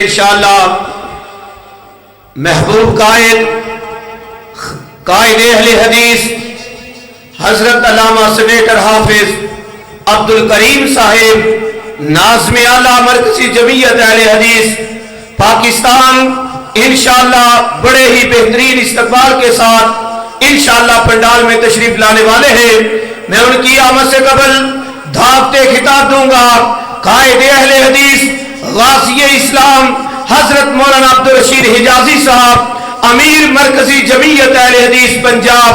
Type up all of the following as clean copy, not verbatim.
انشاءاللہ محبوب قائد اہل حدیث حضرت علامہ سینیٹر حافظ عبد الکریم صاحب ناظم اعلیٰ مرکزی جمعیت اہل حدیث پاکستان انشاءاللہ بڑے ہی بہترین استقبال کے ساتھ انشاءاللہ پنڈال میں تشریف لانے والے ہیں. میں ان کی آمد سے قبل دعوت خطاب دوں گا قائد اہل حدیث غازی اسلام حضرت مولانا عبدالرشید حجازی صاحب امیر مرکزی جمعیت اہل حدیث پنجاب.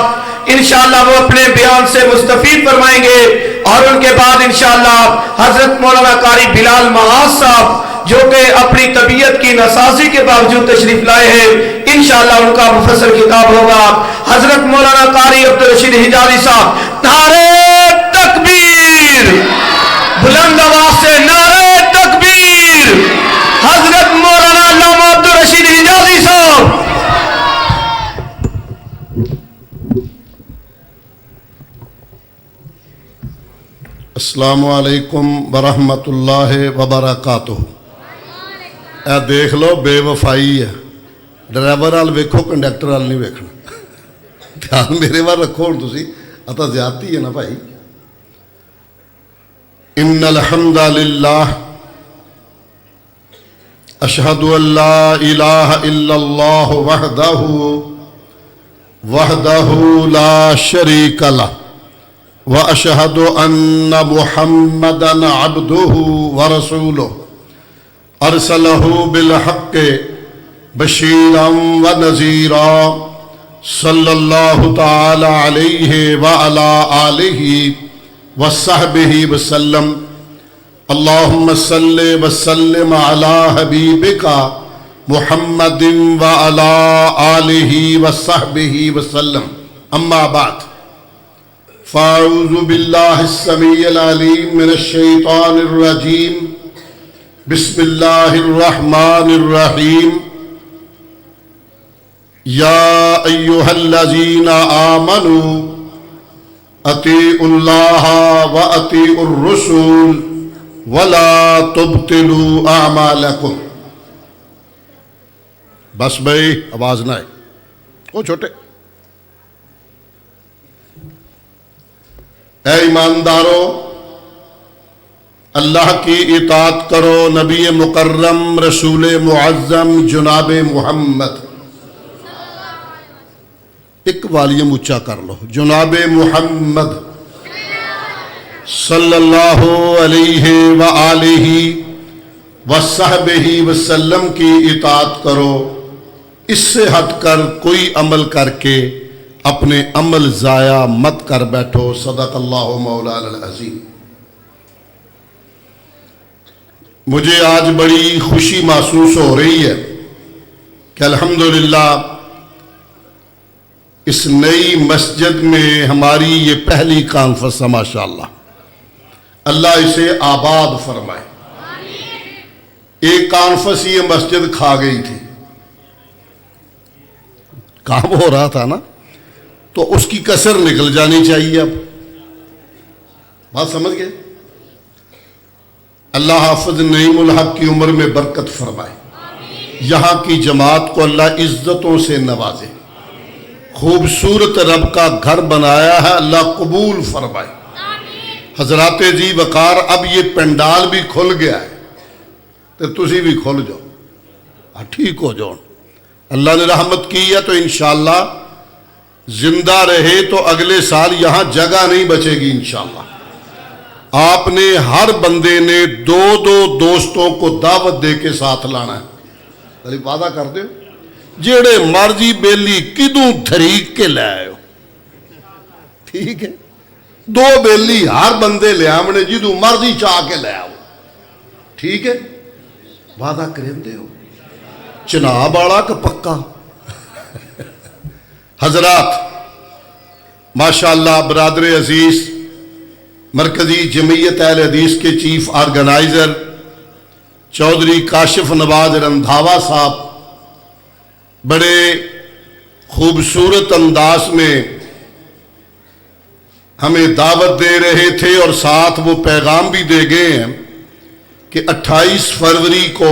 انشاءاللہ وہ اپنے بیان سے مستفید فرمائیں گے اور ان کے بعد انشاءاللہ حضرت مولانا قاری بلال معاذ صاحب جو کہ اپنی طبیعت کی ناسازی کے باوجود تشریف لائے ہیں انشاءاللہ ان کا مفصل خطاب ہوگا. حضرت مولانا قاری عبدالرشید حجازی صاحب نعرہ تکبیر، بلند آواز سے نعرہ تکبیر. حضرت مولانا علامہ عبدالرشید حجازی صاحب. السلام علیکم ورحمۃ اللہ وبرکاتہ. اے دیکھ لو بے وفائی ہے، ڈرائیور وال ویکھو کنڈکٹر وال نہیں ویکھنا. دھیان میرے وال رکھو ہن تسی، اتا زیادتی ہے نا بھائی. ان الحمد للہ اشہد ان لا الہ الا اللہ وحدہ لا شریک لہ واشہد ان محمدا عبدہ ورسولہ ارسلہ بالحق بشیرا ونذیرا صلی اللہ تعالی علیہ وعلی آلہ وصحبہ وسلم. اللہم صلی وسلم علی حبیبک محمد وعلی آلہ وصحبہ وسلم. اما بعد فاعوذ باللہ السمیع العلیم من الشیطان الرجیم. بسم اللہ الرحمن الرحیم. یا ایہا الذین آمنوا اطیعوا اللہ واطیعوا الرسول ولا تبطلوا اعمالکم. بس بھائی آواز نہ آئے او چھوٹے. اے ایماندارو، اللہ کی اطاعت کرو. نبی مکرم رسول معظم جناب محمد، ایک والیوم اونچا کر لو، جناب محمد صلی اللہ علیہ وآلہ وصحبہ وسلم کی اطاعت کرو. اس سے ہٹ کر کوئی عمل کر کے اپنے عمل ضائع مت کر بیٹھو. صدق اللہ مولانا العظیم. مجھے آج بڑی خوشی محسوس ہو رہی ہے کہ الحمدللہ اس نئی مسجد میں ہماری یہ پہلی کانفرنس ہے. ماشاءاللہ اللہ اسے آباد فرمائے. ایک کانفرنس یہ مسجد کھا گئی تھی، کام ہو رہا تھا نا، تو اس کی کسر نکل جانی چاہیے. اب بات سمجھ گئے؟ اللہ حافظ نعیم الحق کی عمر میں برکت فرمائے. یہاں کی جماعت کو اللہ عزتوں سے نوازے. خوبصورت رب کا گھر بنایا ہے، اللہ قبول فرمائے. حضرات جی وقار، اب یہ پنڈال بھی کھل گیا ہے تو تسی بھی کھل جاؤ، ٹھیک ہو جاؤ. اللہ نے رحمت کی ہے تو انشاءاللہ زندہ رہے تو اگلے سال یہاں جگہ نہیں بچے گی انشاءاللہ. آپ نے ہر بندے نے دو دوستوں کو دعوت دے کے ساتھ لانا ہے. وعدہ کر دے جیڑے مرضی بیلی کدوں دھریک کے لے آئے ہو، ٹھیک ہے؟ دو بیلی ہر بندے لے آمنے جدوں مرضی چاہ کے لے آؤ، ٹھیک ہے؟ وعدہ کریں دے ہو چناب آڑا کا پکا. حضرات ماشاءاللہ برادر عزیز مرکزی جمعیت اہل حدیث کے چیف آرگنائزر چودھری کاشف نواز رندھاوا صاحب بڑے خوبصورت انداز میں ہمیں دعوت دے رہے تھے اور ساتھ وہ پیغام بھی دے گئے ہیں کہ 28 فروری کو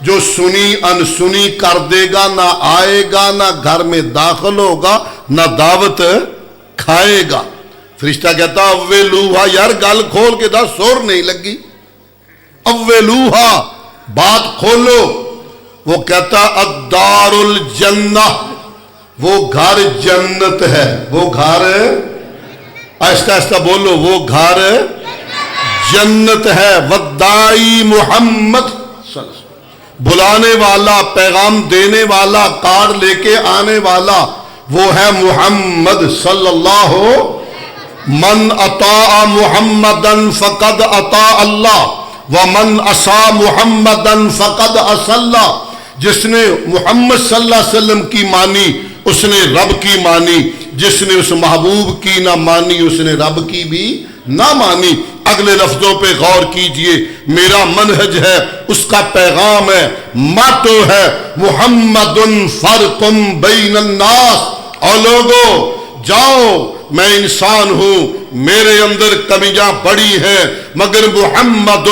جو سنی انسنی کر دے گا، نہ آئے گا، نہ گھر میں داخل ہوگا، نہ دعوت کھائے گا۔ فرشتہ کہتا اولوہا، یار گل کھول کے دا، سور نہیں لگی، اولوہا بات کھولو۔ وہ کہتا الدار الجنہ، وہ گھر جنت ہے، وہ گھر، آہستہ آہستہ بولو، وہ گھر جنت ہے۔ والداعی محمد، بلانے والا، پیغام دینے والا، کارڈ لے کے آنے والا وہ ہے محمد صلی اللہ من اطاع محمدن فقد اطاع اللہ ومن عصا محمدن فقد عصى اللہ۔ جس نے محمد صلی اللہ علیہ وسلم کی مانی اس نے رب کی مانی، جس نے اس محبوب کی نہ مانی اس نے رب کی بھی نہ مانی۔ اگلے لفظوں پہ غور کیجئے، میرا منہج ہے، اس کا پیغام ہے، ماتو ہے محمد فرق بین الناس۔ اور لوگوں جاؤ، میں انسان ہوں، میرے اندر کمیاں بڑی ہیں، مگر محمد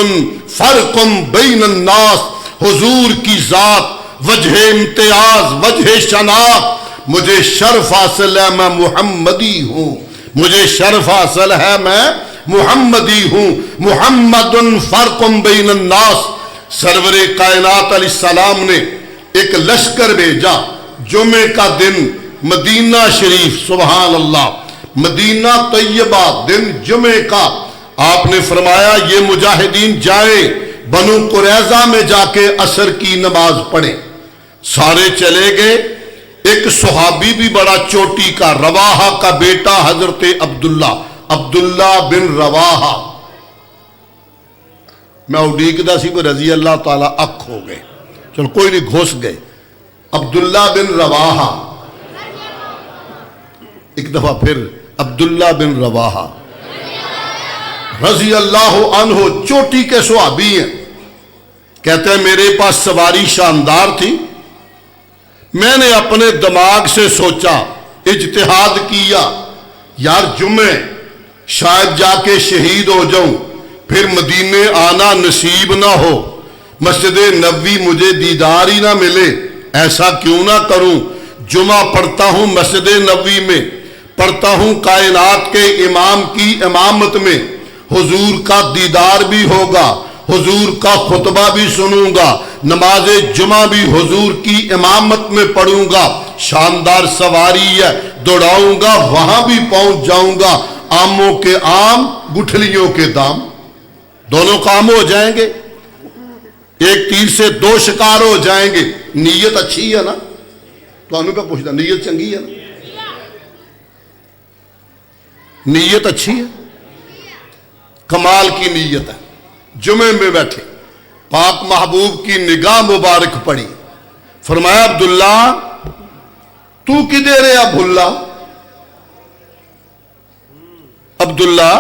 فرق بین الناس، حضور کی ذات، وجہ امتیاز، وجہ شناخت، مجھے شرف حاصل ہے، میں محمدی ہوں، مجھے شرف حاصل ہے، میں محمدی ہوں۔ محمد فرق بین الناس۔ سرور کائنات علیہ السلام نے ایک لشکر بھیجا جمعے کا دن مدینہ شریف، سبحان اللہ، مدینہ طیبہ، دن جمعے کا۔ آپ نے فرمایا یہ مجاہدین جائیں بنو قریظہ میں جا کے عصر کی نماز پڑھیں۔ سارے چلے گئے۔ ایک صحابی بھی بڑا چوٹی کا، رواحہ کا بیٹا حضرت عبداللہ بن رواحہ، میں اڈیکدہ سی کو رضی اللہ تعالیٰ اکھ ہو گئے، چل کوئی نہیں، گھوس گئے۔ عبداللہ بن رواحہ، ایک دفعہ پھر عبداللہ بن رواحہ رضی اللہ عنہ، چوٹی کے صحابی ہیں۔ کہتے ہیں میرے پاس سواری شاندار تھی، میں نے اپنے دماغ سے سوچا، اجتہاد کیا، یار جمعے شاید جا کے شہید ہو جاؤں، پھر مدینے آنا نصیب نہ ہو، مسجد نبوی مجھے دیدار ہی نہ ملے، ایسا کیوں نہ کروں، جمعہ پڑھتا ہوں مسجد نبوی میں، پڑھتا ہوں کائنات کے امام کی امامت میں، حضور کا دیدار بھی ہوگا، حضور کا خطبہ بھی سنوں گا، نماز جمعہ بھی حضور کی امامت میں پڑھوں گا، شاندار سواری ہے، دوڑاؤں گا، وہاں بھی پہنچ جاؤں گا، آموں کے آم گٹھلیوں کے دام، دونوں کام ہو جائیں گے، ایک تیر سے دو شکار ہو جائیں گے۔ نیت اچھی ہے نا؟ تو انہوں کا پوچھتا نیت چنگی ہے نا؟ نیت اچھی ہے، کمال کی نیت ہے۔ جمعے میں بیٹھے، پاک محبوب کی نگاہ مبارک پڑی، فرمایا عبداللہ تو کدھر ہے عبداللہ؟ عبداللہ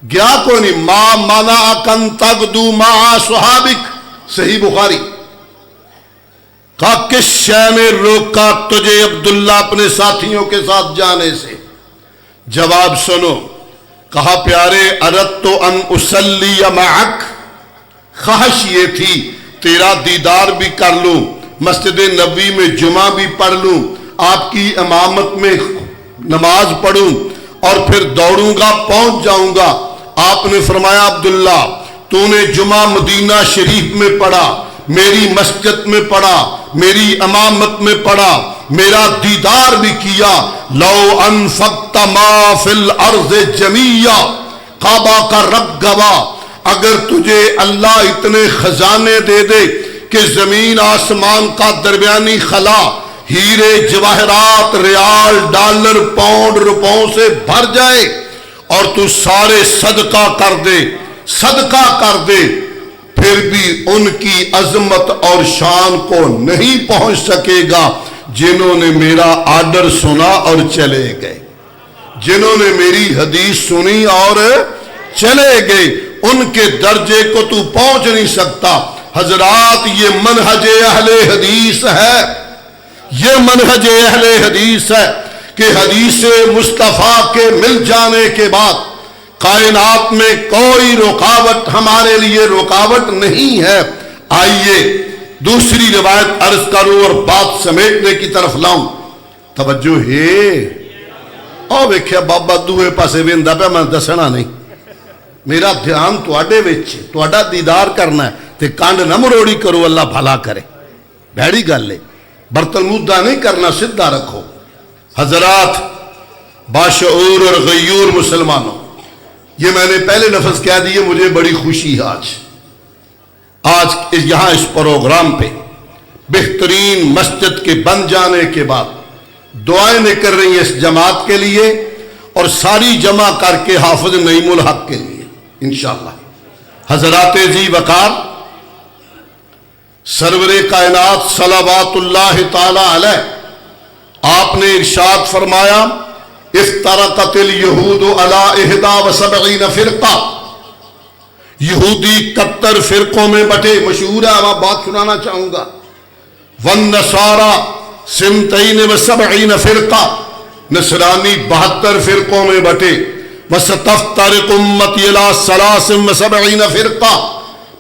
گیا کوئی نہیں، ما منعک ان تغدو مع صحابک، صحیح بخاری۔ کہا کس شے نے روکا تجھے عبداللہ اپنے ساتھیوں کے ساتھ جانے سے؟ جواب سنو، کہا پیارے اردت ان اصلی معک، خواہش یہ تھی تیرا دیدار بھی کر لوں، مسجد نبوی میں جمعہ بھی پڑھ لوں، آپ کی امامت میں نماز پڑھوں، اور پھر دوڑوں گا، پہنچ جاؤں گا۔ آپ نے فرمایا عبداللہ تو نے جمعہ مدینہ شریف میں پڑھا، میری مسجد میں پڑھا، میری امامت میں پڑھا، میرا دیدار بھی کیا، لو انفقت ما فی الارض جمیعا، کعبہ کا رب گواہ، اگر تجھے اللہ اتنے خزانے دے دے کہ زمین آسمان کا درمیانی خلا ہیرے جواہرات ریال ڈالر پاؤنڈ روپوں سے بھر جائے، اور تو سارے صدقہ کر دے، پھر بھی ان کی عظمت اور شان کو نہیں پہنچ سکے گا جنہوں نے میرا آرڈر سنا اور چلے گئے، جنہوں نے میری حدیث سنی اور چلے گئے، ان کے درجے کو تو پہنچ نہیں سکتا۔ حضرات یہ منہج اہل حدیث ہے، یہ منہج اہل حدیث ہے کہ حدیث مصطفیٰ کے مل جانے کے بعد کائنات میں کوئی رکاوٹ ہمارے لیے رکاوٹ نہیں ہے۔ آئیے دوسری روایت عرض کروں اور بات سمیٹنے کی طرف لاؤں. توجہ ہے. او ویکھیا بابا دوہے پاسے ویندا پیا, میں دسنا نہیں. میرا دھیان تواڈے وچ, تواڈا دیدار کرنا ہے تے کانڈ نہ مروڑی کرو, اللہ بھلا کرے. بھڑی گل ہے, برتن مدعا نہیں کرنا, سدھا رکھو. حضرات باشعور اور غیور مسلمانوں, یہ میں نے پہلے لفظ کہہ دیے, مجھے بڑی خوشی ہے آج یہاں اس پروگرام پہ بہترین مسجد کے بن جانے کے بعد دعائیں نکل رہی ہیں اس جماعت کے لیے اور ساری جمع کر کے حافظ نعیم الحق کے لیے انشاءاللہ. حضرات ذی وقار, سرور کائنات صلوات اللہ تعالی علیہ, آپ نے ارشاد فرمایا افترقت الیہود علی 71 فرقہ, یہودی 71 فرقوں میں بٹے. مشہور ہے, میں بات سنانا چاہوں گا. والنصارى 72 فرقہ, نصرانی 72 فرقوں میں بٹے. وستفترق امتی الی 73 فرقہ,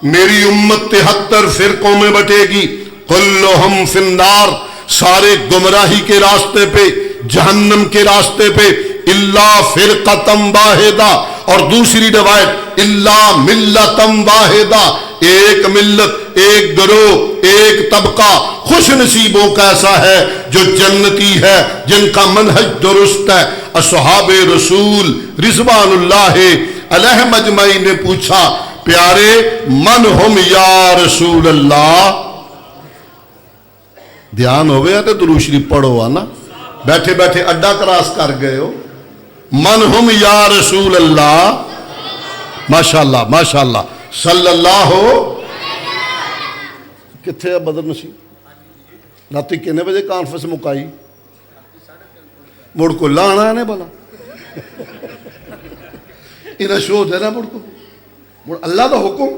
میری امت 73 فرقوں میں بٹے گی. کلہم فی النار, سارے گمراہی کے راستے پہ, جہنم کے راستے پہ. الا فرقۃ واحدہ, اور دوسری روایت الا ملۃ واحدہ, ایک ملت, ایک گروہ, ایک طبقہ. خوش نصیبوں کا ایسا ہے جو جنتی ہے, جن کا منہج درست ہے. اصحاب رسول رضوان اللہ علیہم اجمعین نے پوچھا, پیارے من ہم یا رسول اللہ. دھیان ہو گیا تو درود شریف پڑھو آنا, بیٹھے بیٹھے اڈا کراس کر گئے ہو. من ہم یا رسول اللہ, ماشاءاللہ ماشاءاللہ, صلی اللہ ہو. کتنے ہے بدر نصیب؟ رات کنے بجے کانفرنس مکائی؟ مڑ کو لانا ہے بلا انہیں شو دے نا مڑ کو, مڑ اللہ دا حکم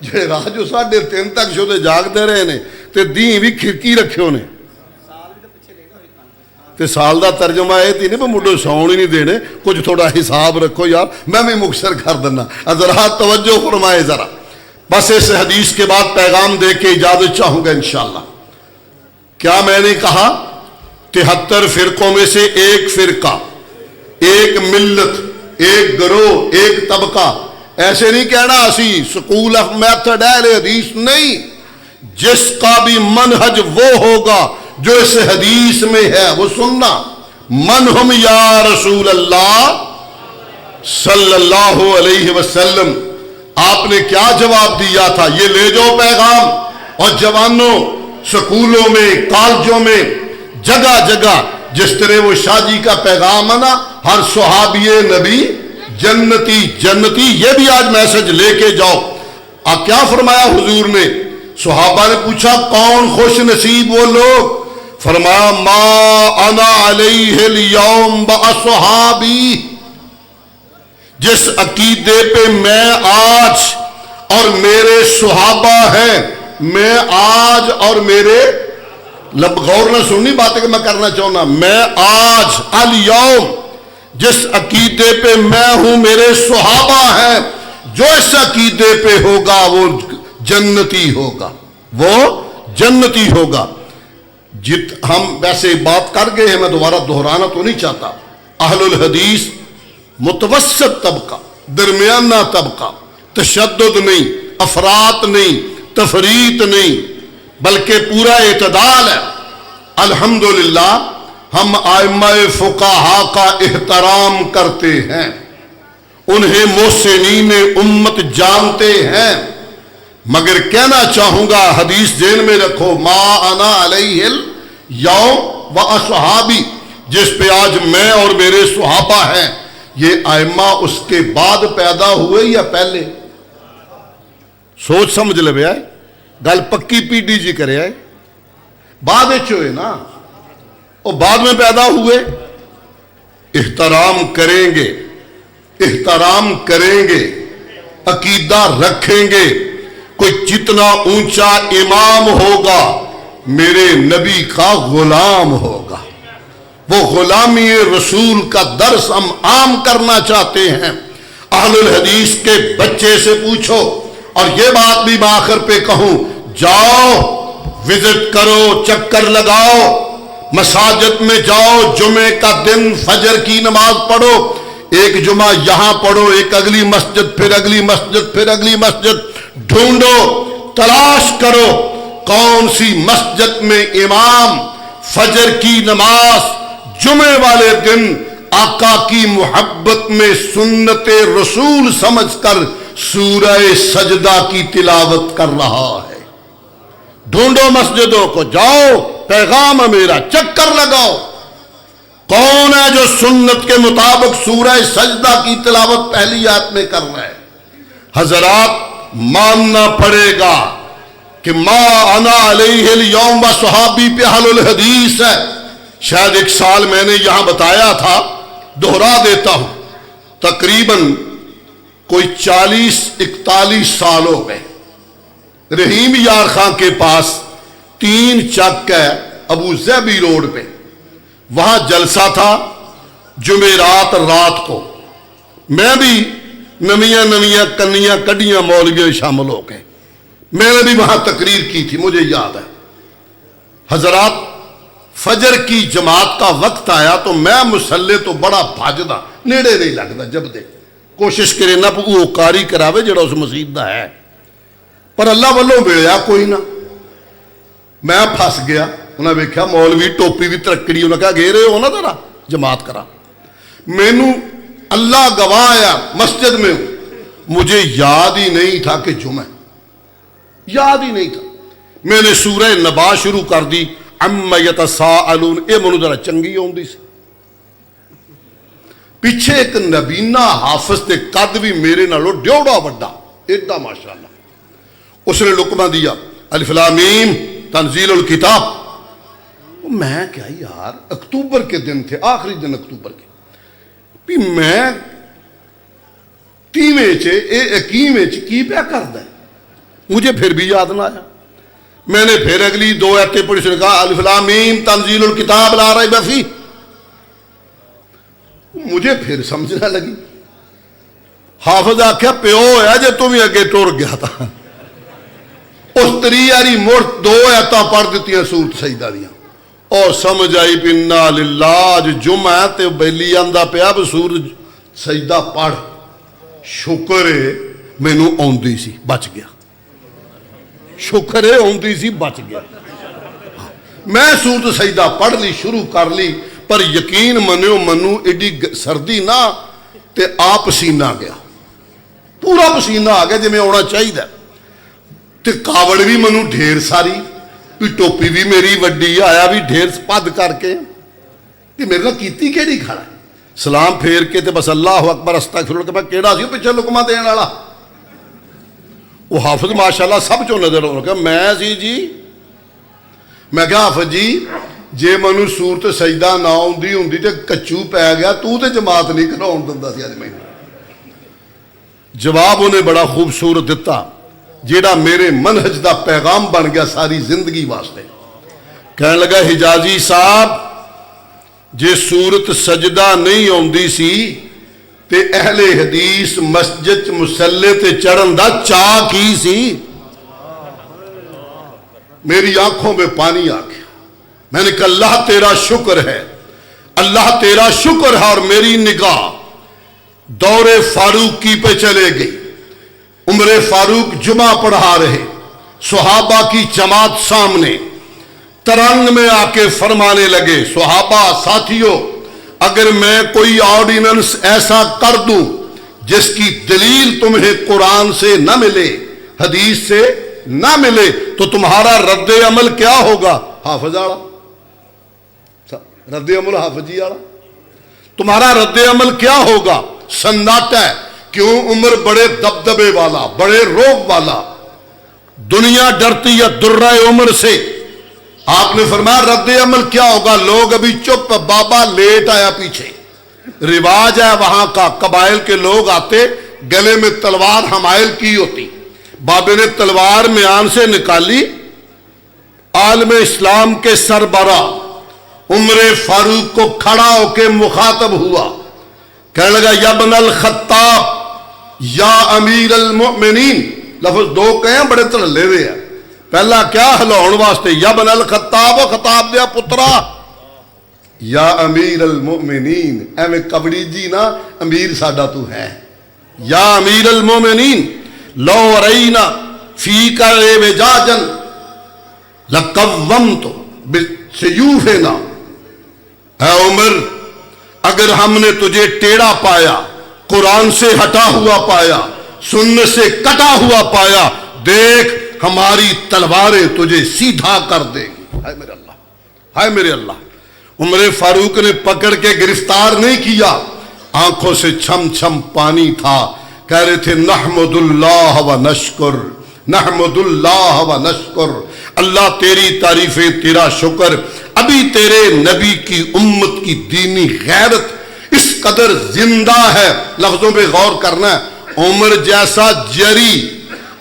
جڑے راہ جو 3:30 تک شو دے جاگ دے رہے نے تے دین بھی کھڑکی رکھے ہونے. تے سال دا ترجمہ ہے تھی نہیں مڈو سون ہی نہیں دینے, کچھ تھوڑا حساب رکھو یار, میں بھی مختصر کر دینا. حضرات توجہ فرمائے ذرا, بس اس حدیث کے بعد پیغام دے کے اجازت چاہوں گا انشاءاللہ. کیا میں نے کہا 73 فرقوں میں سے ایک فرقہ, ایک ملت, ایک گروہ, ایک طبقہ. ایسے نہیں کہنا اسی سکول آف میتھڈ اہل حدیث نہیں. جس کا بھی منہج وہ ہوگا جو اس حدیث میں ہے وہ سننا. من ہم یا رسول اللہ صلی اللہ علیہ وسلم. آپ نے کیا جواب دیا تھا, یہ لے جاؤ پیغام. اور جوانوں, سکولوں میں, کالجوں میں, جگہ جگہ جس طرح وہ شاہ جی کا پیغام ہے نا, ہر صحابی نبی جنتی جنتی, یہ بھی آج میسج لے کے جاؤ. کیا فرمایا حضور نے؟ صحابہ نے پوچھا کون خوش نصیب وہ لوگ؟ فرمایا ما انا علیہ اليوم واصحابی, جس عقیدے پہ میں آج اور میرے صحابہ ہیں, میں آج اور میرے, غور نہ سننی باتیں کہ میں کرنا چاہوں, میں آج الیوم, جس عقیدے پہ میں ہوں میرے صحابہ ہیں, جو اس عقیدے پہ ہوگا وہ جنتی ہوگا, وہ جنتی ہوگا. ہم ویسے بات کر گئے ہیں, میں دوبارہ دہرانا تو نہیں چاہتا. اہل الحدیث متوسط طبقہ, درمیانہ طبقہ, تشدد نہیں, افراط نہیں, تفریط نہیں, بلکہ پورا اعتدال ہے. الحمدللہ ہم ائمہ فقہا کا احترام کرتے ہیں, انہیں محسنین امت جانتے ہیں. مگر کہنا چاہوں گا, حدیث ذہن میں رکھو, ما انا علیہ اليوم واصحابی, جس پہ آج میں اور میرے صحابہ ہیں. یہ ائمہ اس کے بعد پیدا ہوئے یا پہلے؟ سوچ سمجھ لے آئے, گل پکی پی ڈی جی کرے آئے, بعد ہوئے نا, وہ بعد میں پیدا ہوئے. احترام کریں گے, احترام کریں گے, عقیدہ رکھیں گے. کوئی جتنا اونچا امام ہوگا میرے نبی کا غلام ہوگا. وہ غلامی رسول کا درس ہم عام کرنا چاہتے ہیں. اہل الحدیث کے بچے سے پوچھو, اور یہ بات بھی میں آخر پہ کہوں، جاؤ وزٹ کرو، چکر لگاؤ، مساجد میں جاؤ، جمعے کا دن فجر کی نماز پڑھو، ایک جمعہ یہاں پڑھو، ایک اگلی مسجد، پھر اگلی مسجد، پھر اگلی مسجد، ڈھونڈو، تلاش کرو کون سی مسجد میں امام فجر کی نماز جمعے والے دن آقا کی محبت میں سنت رسول سمجھ کر سورہ سجدہ کی تلاوت کر رہا ہے۔ ڈھونڈو مسجدوں کو، جاؤ، پیغام ہے میرا، چکر لگاؤ، کون ہے جو سنت کے مطابق سورہ سجدہ کی تلاوت پہلی آیت میں کر رہا ہے؟ حضرات ماننا پڑے گا کہ ما انا علیہ اليوم و صحابی پہ اہل الحدیث ہے۔ شاید ایک سال میں نے یہاں بتایا تھا، دہرا دیتا ہوں، تقریباً کوئی 40-41 سال ہو گئے، رحیم یار خان کے پاس 3 چک ہے ابو ظبی روڈ پہ، وہاں جلسہ تھا جمعرات رات کو، میں بھی نمیاں کنیاں کڈیاں مولویاں شامل ہو گئے، میں نے بھی وہاں تقریر کی تھی، مجھے یاد ہے۔ حضرات فجر کی جماعت کا وقت آیا تو میں مسلے تو بڑا بھاجدا، نیڑے نہیں لگتا، جب دے کوشش کرے نہ وہ کاری کراوے جڑا اس مسجد دا ہے، پر اللہ والوں ملیا کوئی نہ، میں پھس گیا۔ انہیں ویکھیا مولوی ٹوپی بھی ترکڑی، انہیں کہا گھیرے ہو نا ذرا جماعت کرا، مینوں اللہ گواہ ہے مسجد میں ہوں، مجھے یاد ہی نہیں تھا کہ جمعہ، یاد ہی نہیں تھا۔ میں نے سورہ نبا شروع کر دی، عَمَّ يَتَسَاءَلُونَ، اے منو ذرا چنگی ہوندی سی، پیچھے ایک نبینا حافظ تے قد بھی میرے نالوں ڈیوڑا وڈا، ایڈا ماشاءاللہ، اس نے لقمہ دیا، الف لام میم تنزیل الکتاب۔ میں کیا یار، اکتوبر کے دن تھے، آخری دن اکتوبر کے، بھی میں تیویں چے اے اکیویں چے کی پیا کردا ہے، مجھے پھر بھی یاد نہ آیا۔ میں نے پھر اگلی 2 آیتیں پڑھی، اس نے کہا الف لام میم تنزیل الکتاب لا ریب فیہ، مجھے پھر سمجھنا لگی۔ حافظ آکھیا پیو ہے جے تم ہی اگے ٹر گیا تھا، اس تریاری مڑ 2 آیتاں پڑھ دیتیاں سورت سجدہ دیاں، اور سمجھ آئی بھی انا للہ، اج جمعہ تے بیلی آندا پیا بھی سورت سجدہ پڑھ، شکر ہے مینوں آندی سی، بچ گیا، شکر ہے آندی سی، بچ گیا۔ میں سورت سجدہ پڑھ لی، شروع کر لی، پر یقین منو منو ایڈی سردی نہ تے آپ پسینہ آ گیا، پورا پسینہ آ گیا جی میں ہونا چاہیے، تے کاوڑ بھی منو ڈھیر ساری، بھی ٹوپی بھی میری وڈی، آیا بھی ڈھیر پد کر کے، تے میرے نال کیتی کیڑی کھڑا ہے، سلام پھیر کے تے بس اللہ اکبر استغفر کے بعد کیڑا سی پیچھے لقمہ دین والا، وہ حافظ ماشاءاللہ سب چوں نظر ہو گیا، میں سی جی، میں کہا حافظ جی جے منو سورت سجدہ نہ آندی ہوندی تے کچو پی گیا، تو تے جماعت نہیں کراؤن دندا سی اج میں۔ جواب انہیں بڑا خوبصورت دیتا جیڑا میرے منہج دا پیغام بن گیا ساری زندگی واسطے۔ کہنے لگا حجازی صاحب جے سورت سجدہ نہیں آندی سی تے اہل حدیث مسجد مسلے تے چڑھن دا چاہ کی سی؟ میری آنکھوں میں پانی آ گیا، میں نے کہا اللہ تیرا شکر ہے، اللہ تیرا شکر ہے، اور میری نگاہ دور فاروقی پہ چلے گئی، عمر فاروق جمعہ پڑھا رہے، صحابہ کی جماعت سامنے، ترنگ میں آ کے فرمانے لگے، صحابہ ساتھیوں اگر میں کوئی آرڈیننس ایسا کر دوں جس کی دلیل تمہیں قرآن سے نہ ملے، حدیث سے نہ ملے، تو تمہارا رد عمل کیا ہوگا؟ حافظ آڑا رد عمل، حافظ جی آڑا، تمہارا رد عمل کیا ہوگا؟ سناٹا ہے، کیوں؟ عمر بڑے دبدبے والا، بڑے روب والا، دنیا ڈرتی ہے درہ عمر سے، آپ نے فرمایا رد عمل کیا ہوگا؟ لوگ ابھی چپ، بابا لیٹ آیا پیچھے، رواج ہے وہاں کا، قبائل کے لوگ آتے، گلے میں تلوار حمائل کی ہوتی، بابے نے تلوار میان سے نکالی، عالم اسلام کے سربراہ عمر فاروق کو کھڑا ہو کے مخاطب ہوا، کہنے لگا یا ابن الخطاب یا امیر المؤمنین لفظ دو کہیں بڑے تھلے دے ہیں. پہلا کیا ہلاؤن واسطے یا بن الخطاب خطاب دیا پترا یا امیر المؤمنین ایویں کبڑی جی نا امیر ساڈا تو ہے. یا امیر المؤمنین لو رینا فیک اعوجاجا لقومت بسیوفنا. اے عمر اگر ہم نے تجھے ٹیڑھا پایا, قرآن سے ہٹا ہوا پایا, سنت سے کٹا ہوا پایا, دیکھ ہماری تلواریں تجھے سیدھا کر دیں گی. ہائے میرے اللہ, ہائے میرے اللہ. عمر فاروق نے پکڑ کے گرفتار نہیں کیا, آنکھوں سے چھم چھم پانی تھا. کہہ رہے تھے نحمد اللہ و نشکر, نحمد اللہ و نشکر. اللہ تیری تعریفیں, تیرا شکر. ابھی تیرے نبی کی امت کی دینی غیرت اس قدر زندہ ہے. لفظوں پہ غور کرنا ہے. عمر جیسا جری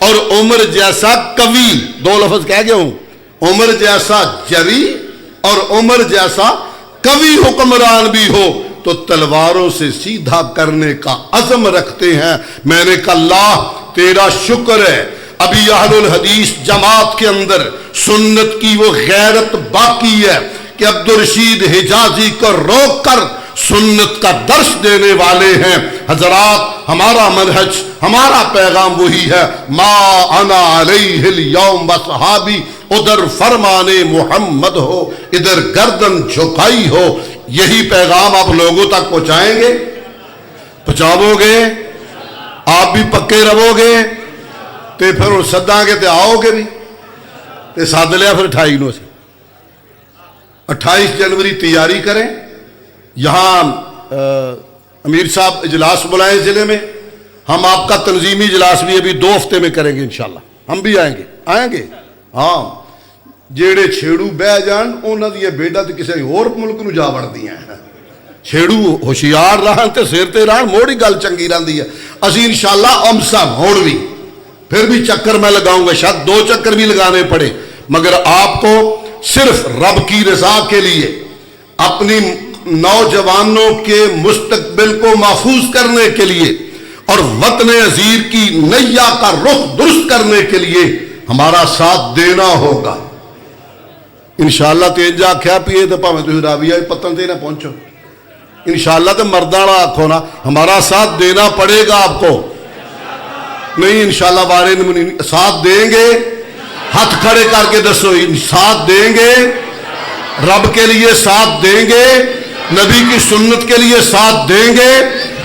اور عمر جیسا قوی, دو لفظ کہہ گیا ہوں. عمر جیسا جری اور عمر جیسا قوی حکمران بھی ہو تو تلواروں سے سیدھا کرنے کا عزم رکھتے ہیں. میں نے کہا اللہ تیرا شکر ہے ابھی اہل الحدیث جماعت کے اندر سنت کی وہ غیرت باقی ہے کہ عبدالرشید حجازی کو روک کر سنت کا درس دینے والے ہیں. حضرات ہمارا منہج, ہمارا پیغام وہی ہے, ما انا علیہ اليوم وصحابی. ادھر فرمان محمد ہو, ادھر گردن جھکائی ہو. یہی پیغام آپ لوگوں تک پہنچائیں گے, پہنچاؤ گے, آپ بھی پکے رہو گے تے پھر سداں گے تے آؤ گے بھی تے سد لیا پھر 28 نو سے 28 جنوری تیاری کریں. یہاں امیر صاحب اجلاس بلائیں ضلع میں, ہم آپ کا تنظیمی اجلاس بھی ابھی 2 ہفتے میں کریں گے انشاءاللہ. ہم بھی آئیں گے. ہاں جیڑے چھیڑو بہ جان انہاں دی بیٹا تے کسی اور ملک نو جا وڑدیاں ہیں. چھیڑو ہوشیار رہن تے سیر تے رہن موڑی گل چنگی رہندی ہے. اسی انشاءاللہ امسا موڑ بھی پھر بھی چکر میں لگاؤں گا, شاید 2 چکر بھی لگانے پڑے, مگر آپ کو صرف رب کی رضا کے لیے اپنی نوجوانوں کے مستقبل کو محفوظ کرنے کے لیے اور وطن عزیز کی نیا کا رخ درست کرنے کے لیے ہمارا ساتھ دینا ہوگا انشاءاللہ. تینجا کھیا پیے تو پاویں تسی راویہ پتن تے نہ پہنچو انشاءاللہ. تے مردانہ آکھو نا ہمارا ساتھ دینا پڑے گا آپ کو. نہیں انشاءاللہ بارے ساتھ دیں گے, ہاتھ کھڑے کر کے دسو ساتھ دیں گے, رب کے لیے ساتھ دیں گے, نبی کی سنت کے لیے ساتھ دیں گے,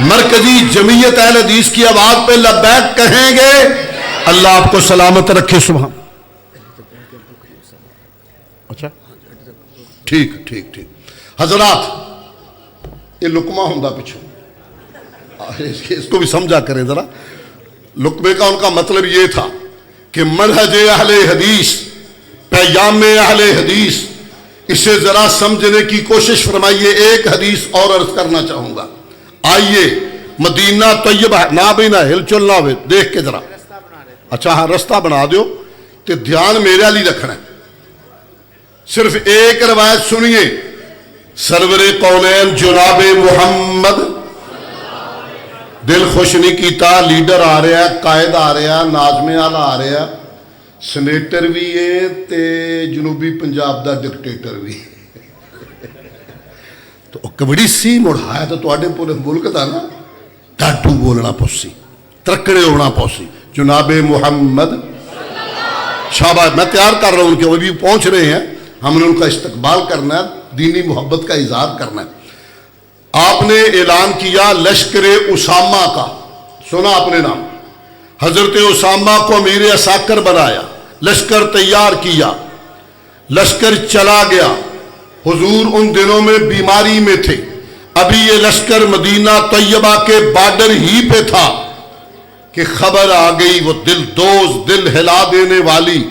مرکزی جمعیت اہل حدیث کی آواز پہ لبیک کہیں گے. اللہ آپ کو سلامت رکھے. سبحان. اچھا ٹھیک ٹھیک ٹھیک. حضرات یہ لقمہ ہوں پچھو, اس کو بھی سمجھا کریں ذرا. لقمے کا ان کا مطلب یہ تھا کہ منہج اہل حدیث, پیام اہل حدیث, اسے ذرا سمجھنے کی کوشش فرمائیے. ایک حدیث اور عرض کرنا چاہوں گا. آئیے مدینہ طیبہ نہ بھی نہ ہل چل نہ ہوئے, دیکھ کے ذرا. اچھا ہاں رستہ بنا دیو تے دھیان میرے علی رکھنا ہے. صرف ایک روایت سنیے. سرور کونین جناب محمد, دل خوش نہیں کیتا, لیڈر آ رہا ہے, قائد آ رہا ہے, ناظم اعلی آ رہا ہے, سینیٹر بھی ہے تے جنوبی پنجاب دا ڈکٹیٹر بھی. تو کبڑی سی مڑھایا تو تواڈے پورے ملک دا نا ڈاڈو بولنا پوسی, ترکڑے ہونا پوسی. جناب محمد شاباش. میں تیار کر رہا ہوں کہ وہ بھی پہنچ رہے ہیں, ہم نے ان کا استقبال کرنا ہے, دینی محبت کا اظہار کرنا ہے. آپ نے اعلان کیا لشکر اسامہ کا, سنا آپ نے نام, حضرت اسامہ کو امیر عساکر بنایا, لشکر تیار کیا, لشکر چلا گیا. حضور ان دنوں میں بیماری میں تھے, ابھی یہ لشکر مدینہ طیبہ کے بارڈر ہی پہ تھا کہ خبر آ گئی, وہ دل دوز, دل ہلا دینے والی,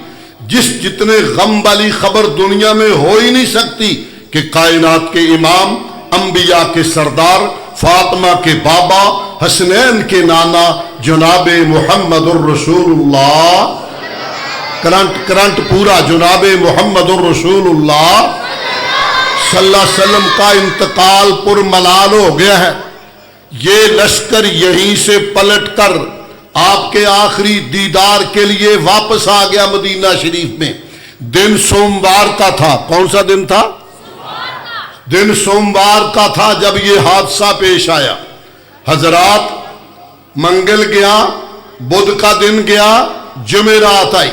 جتنے غم والی خبر دنیا میں ہو ہی نہیں سکتی کہ کائنات کے امام, انبیاء کے سردار, فاطمہ کے بابا, حسنین کے نانا جناب محمد الرسول اللہ, کرنٹ پورا جناب محمد الرسول اللہ صلی اللہ علیہ وسلم کا انتقال پر ملال ہو گیا ہے. یہ لشکر یہیں سے پلٹ کر آپ کے آخری دیدار کے لیے واپس آ گیا مدینہ شریف میں. دن سوموار کا تھا. کون سا دن تھا؟ دن سوموار کا تھا جب یہ حادثہ پیش آیا. حضرات منگل گیا، بدھ کا دن گیا، جمعرات آئی.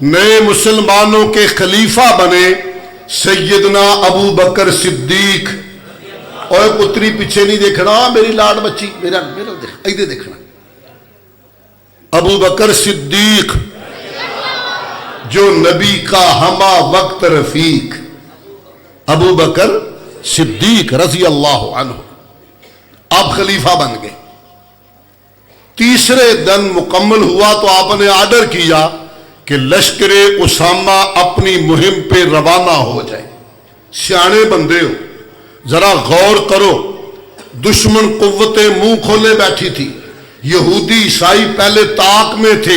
نئے مسلمانوں کے خلیفہ بنے سیدنا ابو بکر صدیق. اور پتری پیچھے نہیں دیکھنا میری لاڈ بچی، میرا ادھر دیکھنا. ابو بکر صدیق جو نبی کا ہمہ وقت رفیق، ابو بکر صدیق رضی اللہ عنہ آپ خلیفہ بن گئے. تیسرے دن مکمل ہوا تو آپ نے آرڈر کیا کہ لشکر اسامہ اپنی مہم پہ روانہ ہو جائے. سیانے بندے ہو، ذرا غور کرو. دشمن قوتیں منہ کھولے بیٹھی تھی. یہودی عیسائی پہلے طاق میں تھے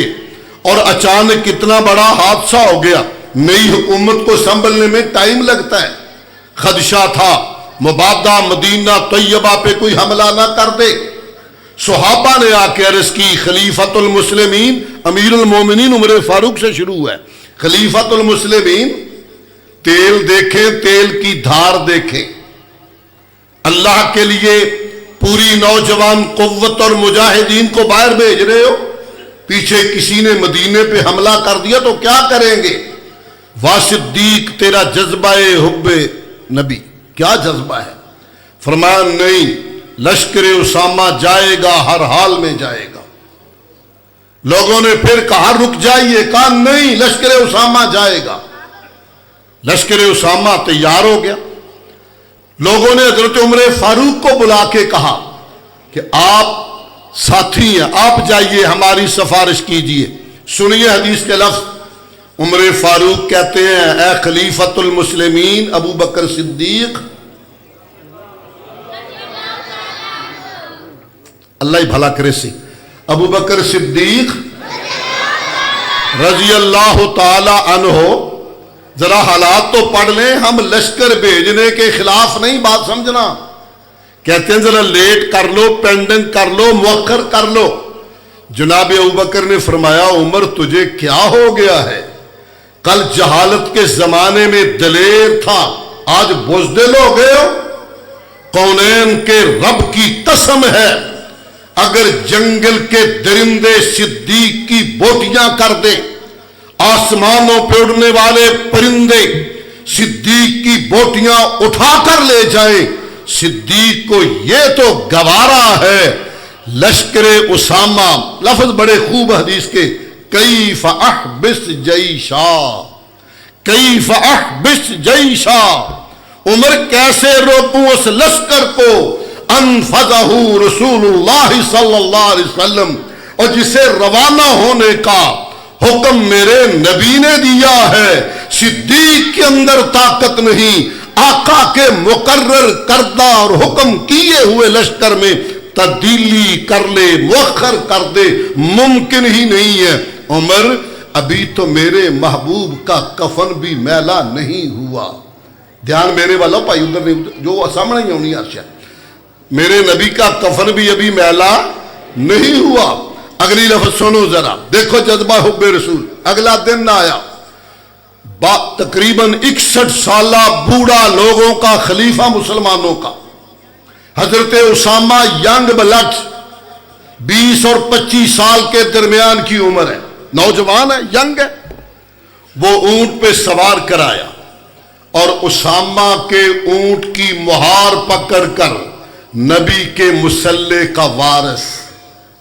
اور اچانک کتنا بڑا حادثہ ہو گیا. نئی حکومت کو سنبھلنے میں ٹائم لگتا ہے. خدشہ تھا مبادہ مدینہ طیبہ پہ کوئی حملہ نہ کر دے. صحابہ نے آ کے عرض کی خلیفۃ المسلمین امیر المومنین عمر فاروق سے شروع ہے. خلیفۃ المسلمین تیل دیکھیں، تیل کی دھار دیکھیں. اللہ کے لیے پوری نوجوان قوت اور مجاہدین کو باہر بھیج رہے ہو، پیچھے کسی نے مدینے پہ حملہ کر دیا تو کیا کریں گے؟ وا صدیق تیرا جذبہ حب نبی کیا جذبہ ہے؟ فرمایا نہیں، لشکر اسامہ جائے گا، ہر حال میں جائے گا. لوگوں نے پھر کہا رک جائیے، کہا نہیں لشکر اسامہ جائے گا. لشکر اسامہ تیار ہو گیا. لوگوں نے حضرت عمر فاروق کو بلا کے کہا کہ آپ ساتھی ہیں، آپ جائیے ہماری سفارش کیجئے. سنیے حدیث کے لفظ. عمر فاروق کہتے ہیں اے خلیفۃ المسلمین ابو بکر صدیق، اللہ ہی بھلا کرے سی، ابو بکر صدیق رضی اللہ تعالی عنہ، ذرا حالات تو پڑھ لیں. ہم لشکر بھیجنے کے خلاف نہیں، بات سمجھنا. کہتے ہیں ذرا لیٹ کر لو، پینڈنگ کر لو، مؤخر کر لو. جناب ابو بکر نے فرمایا عمر تجھے کیا ہو گیا ہے؟ کل جہالت کے زمانے میں دلیر تھا، آج بزدل ہو گئے ہو. کونین کے رب کی قسم ہے اگر جنگل کے درندے صدیق کی بوٹیاں کر دیں، آسمانوں پہ اڑنے والے پرندے صدیق کی بوٹیاں اٹھا کر لے جائیں، صدیق کو یہ تو گوارا ہے. لشکر اسامہ لفظ بڑے خوب حدیث کے، کیف احبس جیشا، کیف احبس جیشا، عمر کیسے روکوں اس لشکر کو انفذہ رسول اللہ صلی اللہ علیہ وسلم، اور جسے روانہ ہونے کا حکم میرے نبی نے دیا ہے. صدیق کے اندر طاقت نہیں، آقا کے مقرر کردہ اور حکم کیے ہوئے لشکر میں تبدیلی کر لے، مؤخر کر دے، ممکن ہی نہیں ہے. عمر ابھی تو میرے محبوب کا کفن بھی میلا نہیں ہوا. دھیان میرے والا بھائی ادھر نہیں، جو سامنے ہی ہونی عرش ہے. میرے نبی کا کفن بھی ابھی میلا نہیں ہوا. اگلی لفظ سنو ذرا، دیکھو جذبہ حب رسول. اگلا دن نہ آیا، تقریباً 61 سالہ بوڑھا لوگوں کا خلیفہ مسلمانوں کا حضرت اسامہ ینگ بلٹ، 20 اور 25 سال کے درمیان کی عمر ہے، نوجوان ہے، ینگ ہے. وہ اونٹ پہ سوار کرایا اور اسامہ کے اونٹ کی مہار پکڑ کر نبی کے مسلح کا وارث،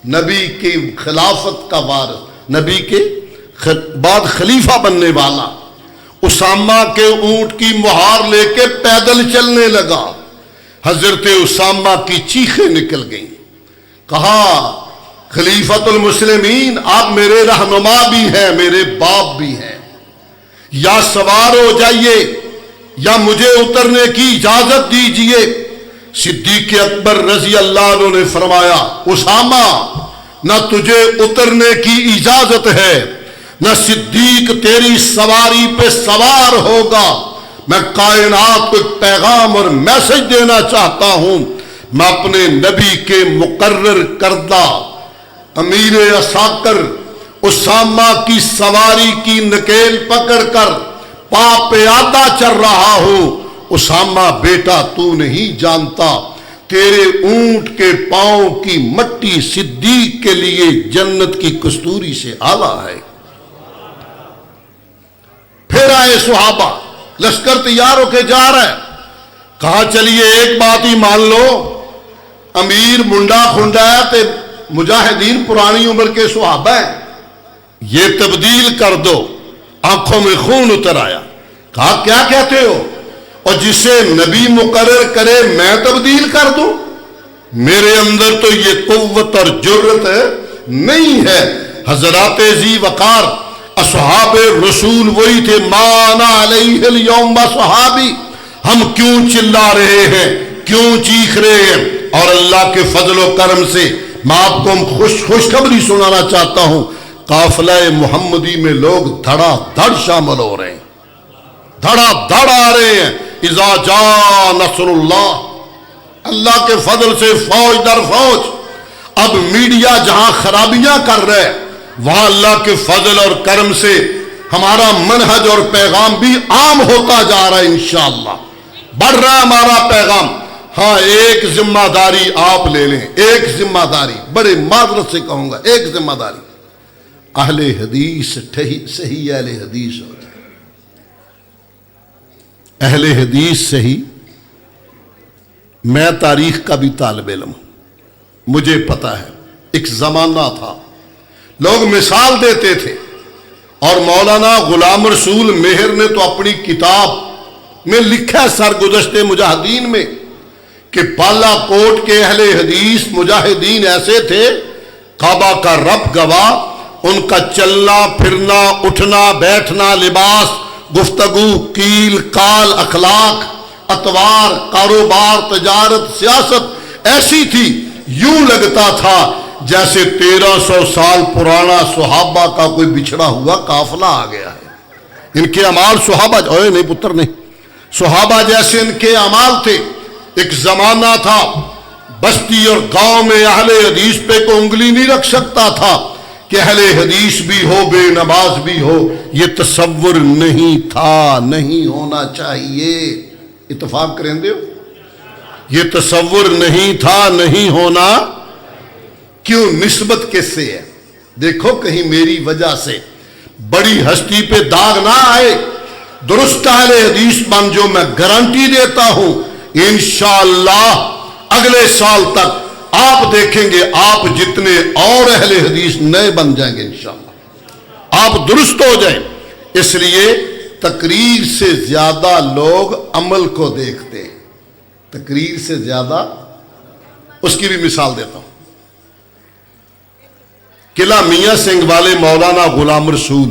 نبی کی خلافت کا وارث، نبی کے بعد خلیفہ بننے والا اسامہ کے اونٹ کی مہار لے کے پیدل چلنے لگا. حضرت اسامہ کی چیخیں نکل گئیں. کہا خلیفۃ المسلمین آپ میرے رہنما بھی ہیں، میرے باپ بھی ہیں، یا سوار ہو جائیے یا مجھے اترنے کی اجازت دیجئے. صدیق اکبر رضی اللہ عنہ نے فرمایا اسامہ نہ تجھے اترنے کی اجازت ہے، نہ صدیق تیری سواری پہ سوار ہوگا. میں کائنات کو ایک پیغام اور میسج دینا چاہتا ہوں. میں اپنے نبی کے مقرر کردہ امیر اساکر اسامہ کی سواری کی نکیل پکڑ کر پا پیادہ چل رہا ہوں، اسامہ بیٹا تو نہیں جانتا تیرے اونٹ کے پاؤں کی مٹی صدیق کے لیے جنت کی کستوری سے اعلیٰ ہے۔ پھر آئے صحابہ، لشکر تیار ہو کے جا رہا ہے، کہا چلیے ایک بات ہی مان لو، امیر منڈا کھنڈا ہے تے مجاہدین پرانی عمر کے صحابہ ہیں، یہ تبدیل کر دو۔ آنکھوں میں خون اتر آیا، کہا کیا کہتے ہو؟ اور جسے نبی مقرر کرے میں تبدیل کر دوں؟ میرے اندر تو یہ قوت اور جرت نہیں ہے۔ حضرات ذی وقار اصحاب رسول وہی تھے، مانا علیہ اليوم صحابی، ہم کیوں چلا رہے ہیں، کیوں چیخ رہے ہیں؟ اور اللہ کے فضل و کرم سے میں آپ کو خوشخبری سنانا چاہتا ہوں، قافلہ محمدی میں لوگ دھڑا دھڑ شامل ہو رہے ہیں، دھڑا دھڑ آ رہے ہیں۔ اذا جاء نصر اللہ کے فضل سے فوج در فوج۔ اب میڈیا جہاں خرابیاں کر رہے ہیں، وہاں اللہ کے فضل اور کرم سے ہمارا منہج اور پیغام بھی عام ہوتا جا رہا ہے، انشاءاللہ بڑھ رہا ہے ہمارا پیغام۔ ہاں ایک ذمہ داری آپ لے لیں، ایک ذمہ داری، بڑے معذرت سے کہوں گا، ایک ذمہ داری، اہل حدیث صحیح اہل حدیث ہو جائے، اہل حدیث صحیح۔ میں تاریخ کا بھی طالب علم ہوں، مجھے پتا ہے ایک زمانہ تھا لوگ مثال دیتے تھے، اور مولانا غلام رسول مہر نے تو اپنی کتاب میں لکھا ہے سرگزشت مجاہدین میں کہ بالا کوٹ کے اہل حدیث مجاہدین ایسے تھے، کعبہ کا رب گواہ، ان کا چلنا پھرنا اٹھنا بیٹھنا، لباس، گفتگو، قیل قال، اخلاق، اطوار، کاروبار، تجارت، سیاست ایسی تھی یوں لگتا تھا جیسے 1300 سال پرانا صحابہ کا کوئی بچھڑا ہوا قافلہ آ گیا ہے۔ ان کے اعمال صحابہ نہیں پتر نہیں، صحابہ جیسے ان کے اعمال تھے۔ ایک زمانہ تھا بستی اور گاؤں میں اہل حدیث پہ کوئی انگلی نہیں رکھ سکتا تھا کہ اہل حدیث بھی ہو بے نماز بھی ہو، یہ تصور نہیں تھا، نہیں ہونا چاہیے۔ اتفاق کریں دے ہو، یہ تصور نہیں تھا، نہیں ہونا۔ کیوں؟ نسبت کس سے ہے؟ دیکھو کہیں میری وجہ سے بڑی ہستی پہ داغ نہ آئے۔ درست اہل حدیث بن جو، میں گارنٹی دیتا ہوں انشاءاللہ اگلے سال تک آپ دیکھیں گے آپ جتنے اور اہل حدیث نئے بن جائیں گے انشاءاللہ، آپ درست ہو جائیں۔ اس لیے تقریر سے زیادہ لوگ عمل کو دیکھتے ہیں، تقریر سے زیادہ۔ اس کی بھی مثال دیتا ہوں، قلعہ میاں سنگھ والے مولانا غلام رسول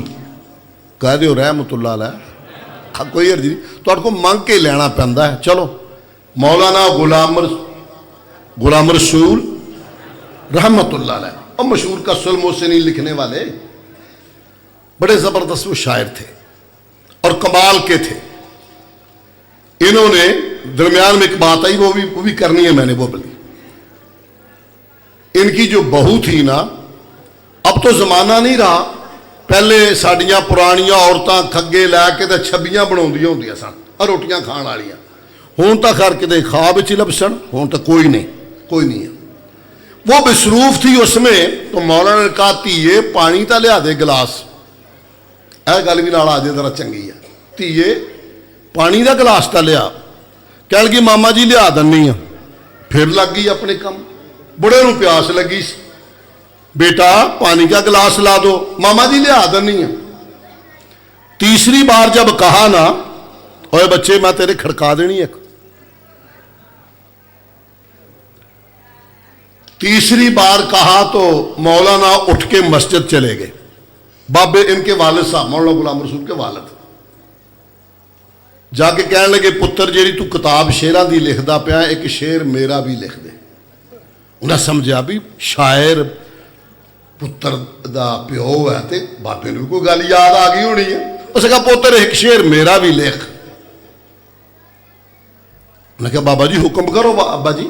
کہہ دیو رحمت اللہ علیہ، کوئی عرض نہیں تو آپ کو منگ کے لینا پہندا ہے۔ چلو مولانا غلام رسول رحمت اللہ علیہ، اور مشہور کا سلم و سنی لکھنے والے، بڑے زبردست وہ شاعر تھے اور کمال کے تھے۔ انہوں نے درمیان میں ایک بات آئی، وہ بھی کرنی ہے میں نے، وہ بلی ان کی جو بہو تھی نا، اب تو زمانہ نہیں رہا، پہلے ساڈیاں پرانیاں عورتاں کھگے لے کے تے چھبیاں بناؤندیاں ہوندیاں سن اور روٹیاں کھان والیاں، ہوں تو خیر کتے خواب چ لبسن، ہوں تو کوئی نہیں ہے۔ وہ مصروف تھی اس میں، تو مولانا نے کہا تیے پانی تا لیا دے گلاس، اے گل بھی نال آ جائے ذرا چنگی ہے، تیے پانی دا گلاس تا لیا، کہہ لگی ماما جی لیا دنی ہاں۔ پھر لگ گئی اپنے کم، بڑے نو پیاس لگی، بیٹا پانی کا گلاس لا دو، ماما جی لیا دنی ہاں۔ تیسری بار جب کہا نا، اوے بچے میں تیرے کھڑکا دینی ایک، تیسری بار کہا تو مولانا اٹھ کے مسجد چلے گئے۔ بابے ان کے والد صاحب مولانا غلام رسول کے والد جا کے کہنے لگے پتر جیڑی تو کتاب شیراں دی لکھدا پیا ایک شعر میرا بھی لکھ دے۔ انہیں سمجھا بھی شاعر پتر دا پیو ہے تے بابے نے کوئی گل یاد آ گئی ہونی ہے، اس نے کہا پتر ایک شعر میرا بھی لکھ۔ انہیں کہا بابا جی حکم کرو، بابا جی